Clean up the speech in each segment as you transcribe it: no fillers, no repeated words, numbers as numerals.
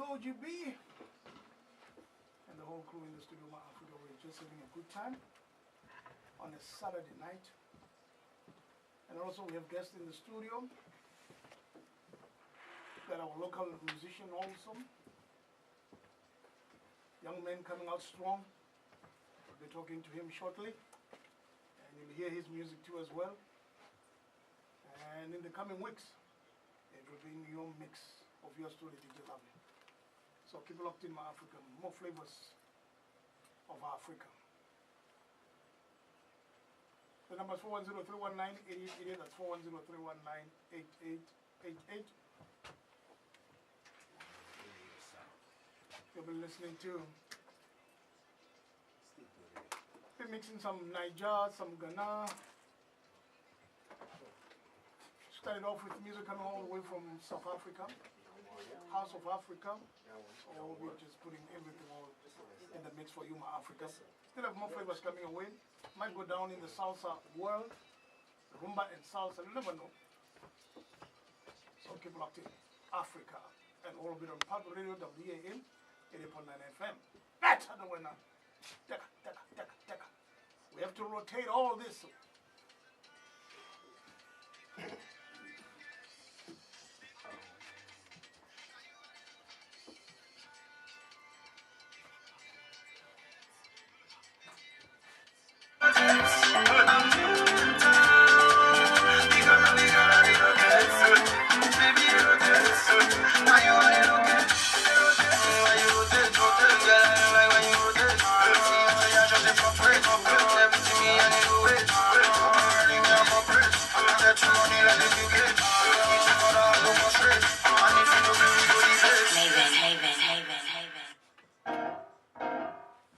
OGB and the whole crew in the studio, my Africa. We're just having a good time on a Saturday night. And also we have guests in the studio. Got our local musician also. Young man coming out strong. We'll be talking to him shortly. And you'll hear his music too as well. And in the coming weeks, it will be in your mix of your story, DJ Lovey. So keep locked in, my Africa. More flavors of Africa. The number is 410-319-8888. That's 410-319-8888. You'll be listening to. Be mixing some Niger, some Ghana. Started off with music coming all the way from South Africa, House of Africa. So we're just putting everything all in the mix for you, my Africa. Still have more flavors coming away. Might go down in the salsa world, rumba and salsa. You never know. So keep locked in. Africa and all of it on Pulp Radio, WEAA, 80.9 FM. That's the winner. We have to rotate all this.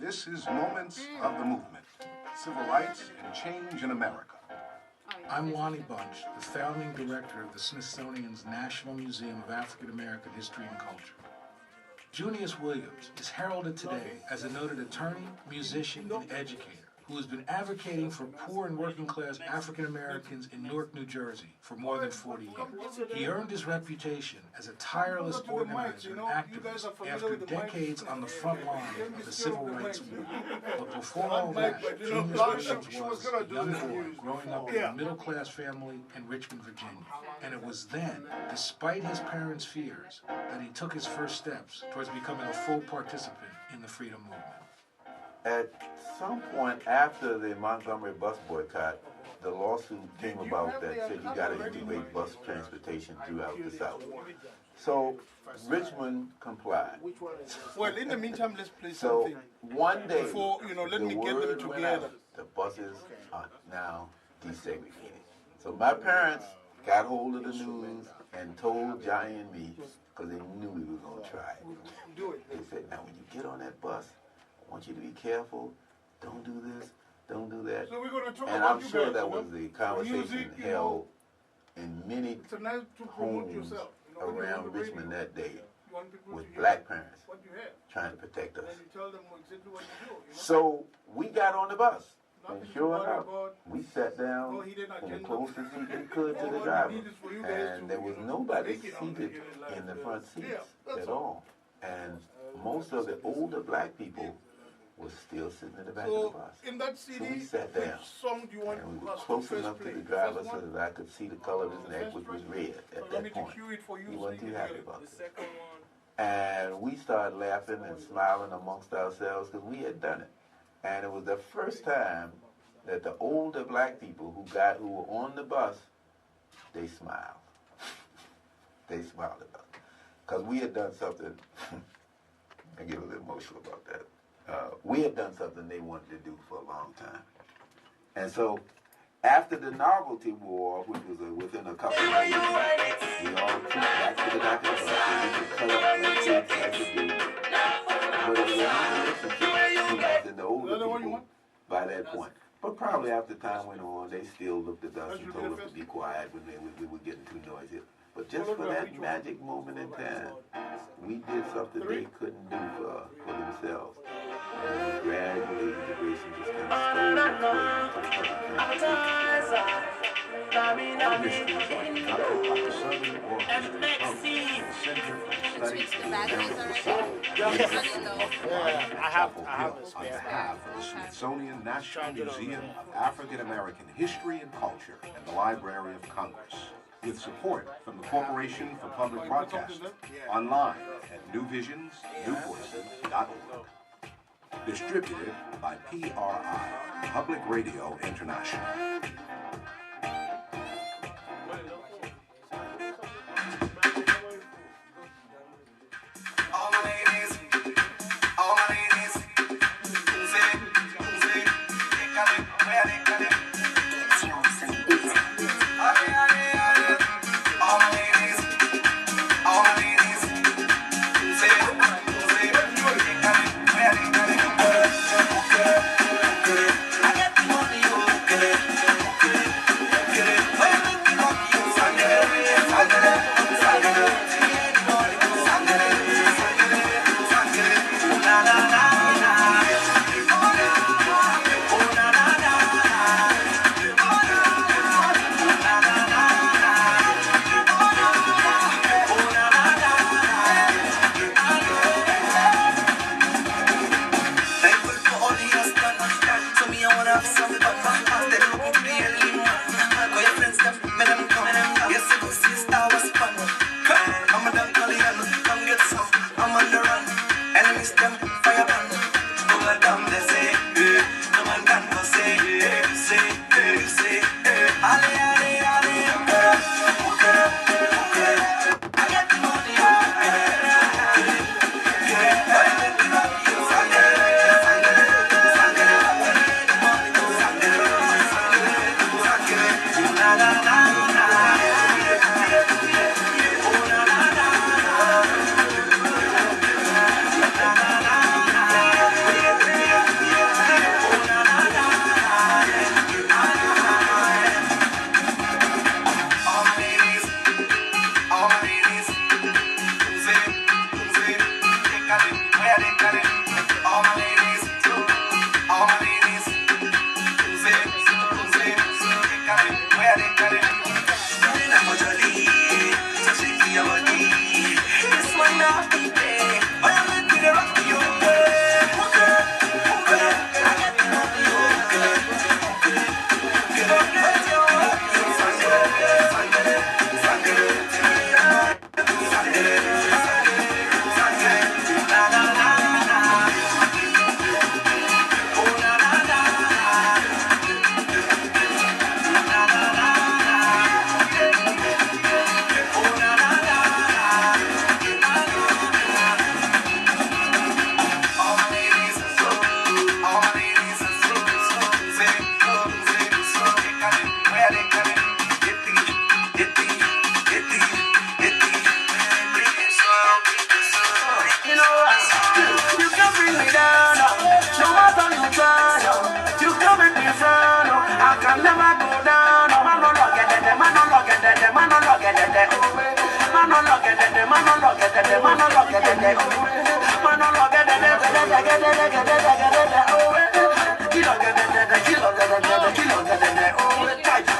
This is Moments of the Movement, Civil Rights and Change in America. I'm Lonnie Bunch, the founding director of the Smithsonian's National Museum of African American History and Culture. Junius Williams is heralded today as a noted attorney, musician, and educator who has been advocating for poor and working class African Americans in Newark, New Jersey for more than 40 years. He earned his reputation as a tireless organizer and activist after decades on the front line of the civil rights movement. But before all that, Junius Williams was a young boy growing up in a middle-class family in Richmond, Virginia. And it was then, despite his parents' fears, that he took his first steps towards becoming a full participant in the freedom movement. At some point after the Montgomery bus boycott, the lawsuit came about that said you got to integrate bus transportation throughout the South. So Richmond complied. Well, in the meantime, let's play So something. one day, Before, let me get them together. the buses are now desegregated. So my parents got hold of the news and told Johnny and me, because they knew we were going to try it. Do it. They said, now when you get on that bus, I want you to be careful. Don't do this. Don't do that. So we're going to talk And about I'm you sure guys, that was the conversation music, held in many it's a nice to promote homes yourself. around Richmond that day You want people with to hear black parents what you have. trying to protect us. And you tell them exactly what you do. So we got on the bus. And Nothing to sure worry enough, about. we sat down No hidden as agenda. close as we could to All the we driver. need is for you guys And to, there was nobody make it out seated there in the like front this. seats Yeah, that's at all. And most of the older black people was still sitting in the back of the So, bus. in that So CD, we sat which down. song do you want And we were us to close first enough play? to the driver First so one? that I could see the color of his neck, which was red at Allow me that to point. cue it for you He so wasn't you too can happy hear it. about The it. second one. And we started laughing and smiling amongst ourselves because we had done it. And it was the first time that the older black people who were on the bus, they smiled. They smiled at us. Because we had done something, I get a little emotional about that. We had done something they wanted to do for a long time. And so, after the novelty war, which was within a couple of days, we all trooped back to the back of the bus and we could cut up like kids like to do. But it was a relationship between the older people by that point. But probably after time went on, they still looked at us and told us to be quiet when we were getting too noisy. But just for that magic moment in time, we did something they couldn't do for themselves. And gradually, integration just kind of stole its way into the switch the batteries already? I have a spare. On behalf of the Smithsonian National Museum of African American History and Culture and the Library of Congress, with support from the Corporation for Public Broadcasting, online at newvisionsnewvoices.org. Distributed by PRI, Public Radio International.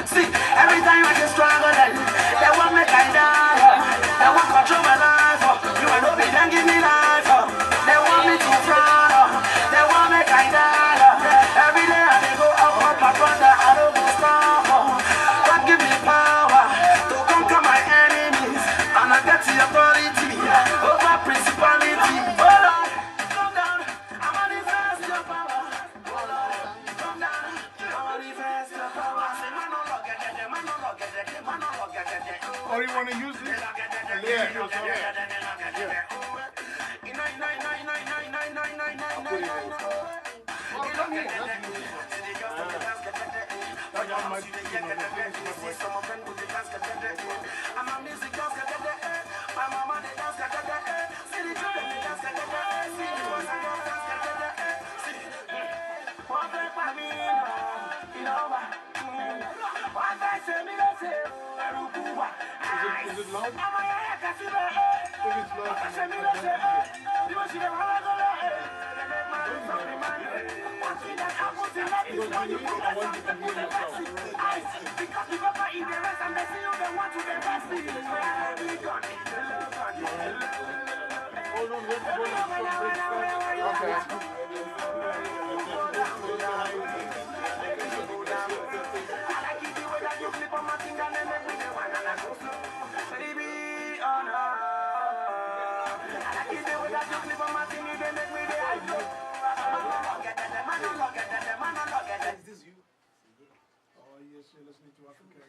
See, every time I get stronger, they want me kind of, they want control my life. You ain't no big and give me life. They want me to frown, they want me kind of. Every day I dey go up, my brother, I don't go stop. God give me power to conquer my enemies, and I get the authority over principality. Oh Lord, come down, I manifest your power. Oh Lord, come down, I manifest your power. Or you want to use this? Yeah. Is it loud? If it's loud, Is this you? Oh, yes, you're listening to Africa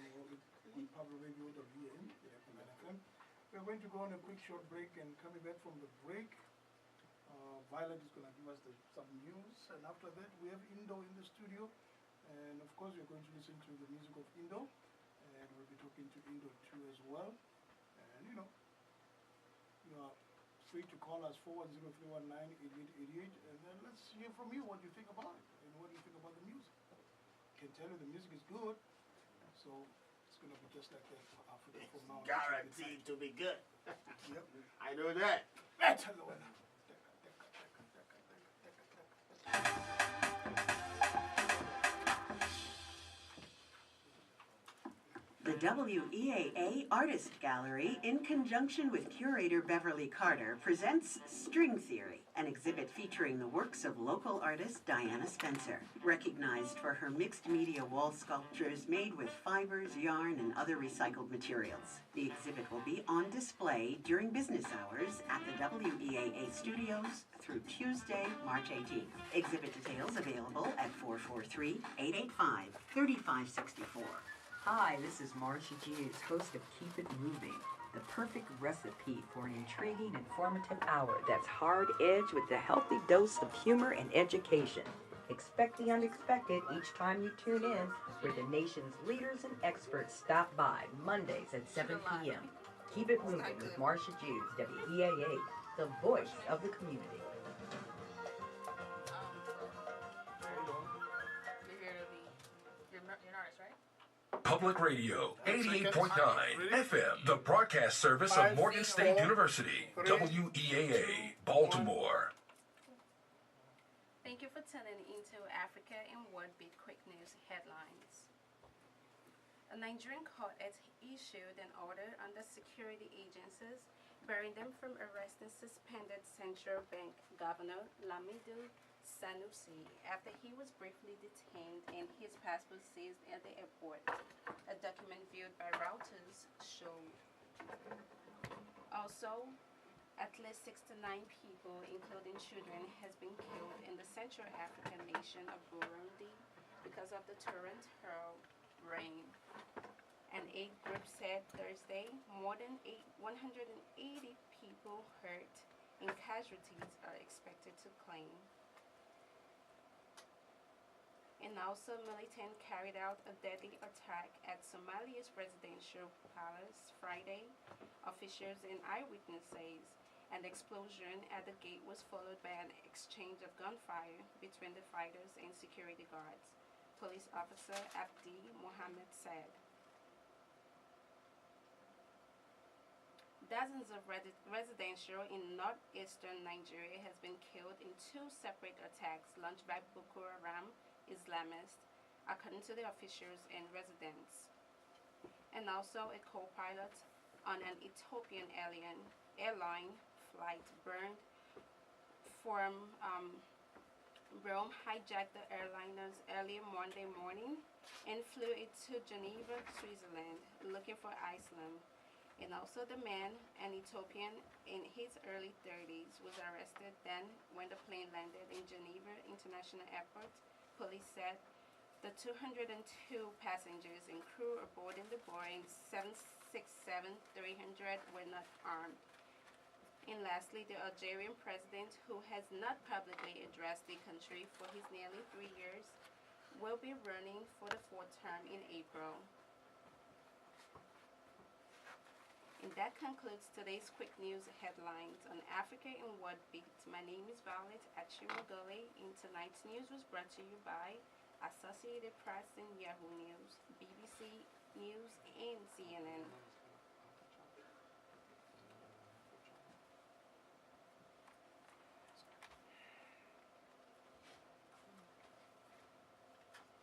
on Public Radio WEAA, FM. We're going to go on a quick short break, and coming back from the break, Violet is going to give us some news, and after that we have Indo in the studio, and of course we're going to listen to the music of Indo, and we'll be talking to Indo too as well. And you know, you are free to call us 410-319-8888, and then let's hear from you what you think about it, and what you think about the music. I can tell you the music is good, so it's going to be just like that for Africa from now on. Guaranteed to be good. Yep. I know that. Let's hello. The WEAA Artist Gallery, in conjunction with curator Beverly Carter, presents String Theory, an exhibit featuring the works of local artist Diana Spencer, recognized for her mixed media wall sculptures made with fibers, yarn, and other recycled materials. The exhibit will be on display during business hours at the WEAA studios through Tuesday, March 18th. Exhibit details available at 443-885-3564. Hi, this is Marcia Hughes, host of Keep It Moving, the perfect recipe for an intriguing, informative hour that's hard-edged with a healthy dose of humor and education. Expect the unexpected each time you tune in, where the nation's leaders and experts stop by Mondays at 7 p.m. Keep It Moving with Marcia Hughes, WEAA, the voice of the community. Public Radio, 88.9 FM, the broadcast service of Morgan State University, WEAA, Baltimore. Thank you for tuning into Africa in WORLDBEAT Quick News Headlines. A Nigerian court has issued an order under security agencies barring them from arresting suspended Central Bank Governor Lamido Sanusi after he was briefly detained and his passport seized at the airport. A document viewed by Reuters showed. Also, at least 69 people, including children, has been killed in the Central African nation of Burundi because of the torrential rain. An aid group said Thursday more than 180 people hurt and casualties are expected to claim. And also, militants carried out a deadly attack at Somalia's presidential palace Friday. Officials and eyewitnesses say an explosion at the gate was followed by an exchange of gunfire between the fighters and security guards, police officer Abdi Mohammed said. Dozens of residential in northeastern Nigeria has been killed in two separate attacks launched by Boko Haram Islamists, according to the officials and residents. And also, a co-pilot on an Ethiopian airline flight burned from Rome hijacked the airliners early Monday morning and flew it to Geneva, Switzerland, looking for Iceland. And also, the man, an Ethiopian in his early 30s, was arrested then when the plane landed in Geneva International Airport. Police said the 202 passengers and crew aboard in the Boeing 767-300 were not armed. And lastly, the Algerian president, who has not publicly addressed the country for his nearly 3 years, will be running for the fourth term in April. And that concludes today's quick news headlines on Africa in WORLDBEAT. My name is Violet Achimogole, and tonight's news was brought to you by Associated Press and Yahoo News, BBC News, and CNN.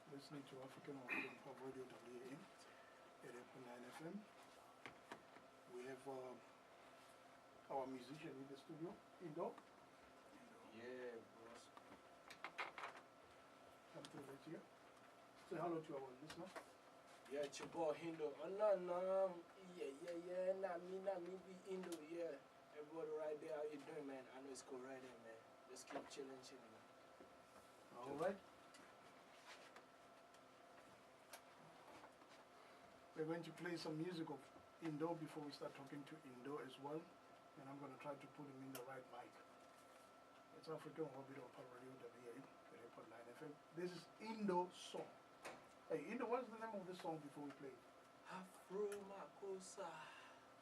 Listening to African on Radio WEAA, 88.9 FM. We have our musician in the studio, Indo. Yeah, boss. Come to right here. Say hello to our listener. Yeah, it's your boy Hindo. Oh, no. Yeah. Not me, be Indo, yeah. Everybody right there, how you doing, man? I know it's cool right there, man. Just keep chilling. All right. We're going to play some music of Indo before we start talking to Indo as well. And I'm going to try to put him in the right mic. It's African Orbit on Radio WEAA, 3.9 FM. This is Indo song. Hey, Indo, what is the name of this song before we play it? Afro Makosa.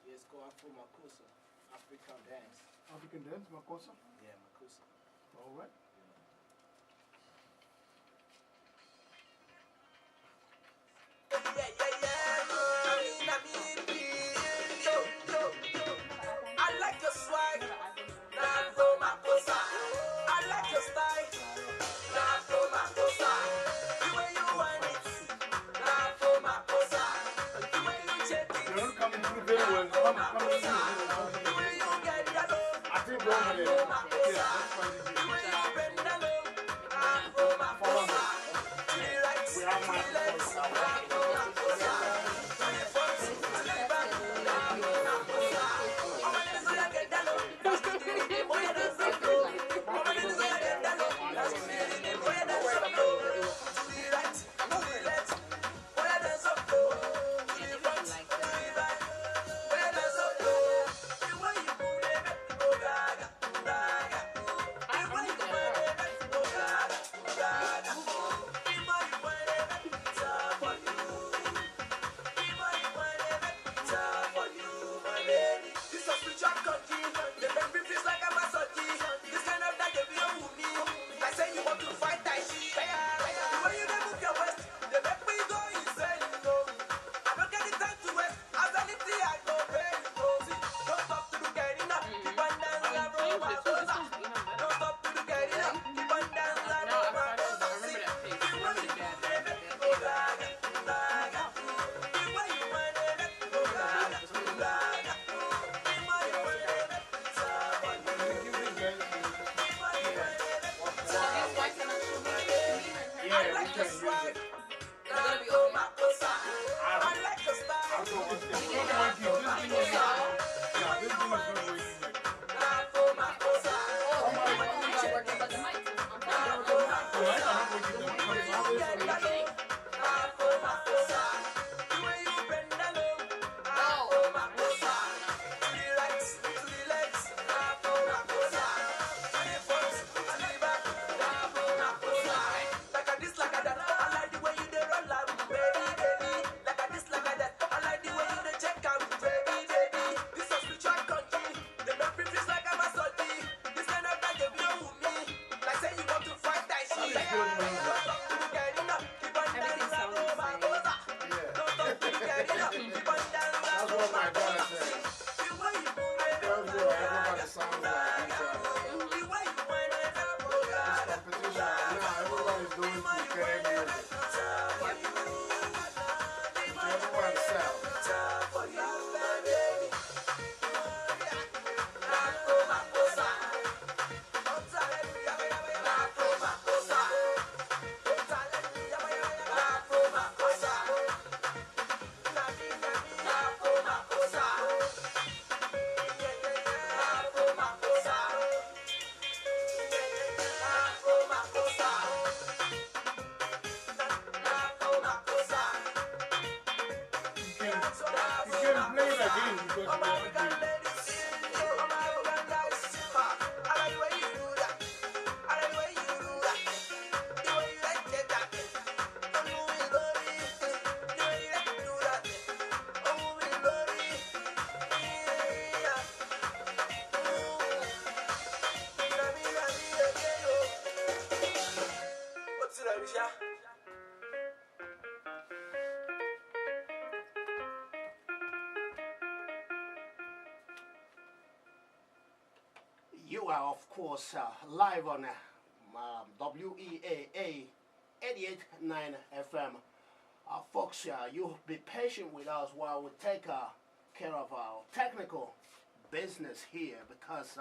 Yes, go Afro Makosa. African dance. African dance, Makosa? Yeah, Makosa. All right. I like your swag, Afro Makosa. I like your style, Afro Makosa. The way you want it, Afro Makosa. The way you check it, You're not coming through very well. Come the way you get that love, I think we're over there. Yeah, that's why the way you bend that love, Afro Makosa. we have my voice. You are, of course, live on WEAA 88.9 FM. Folks, you be patient with us while we take care of our technical business here because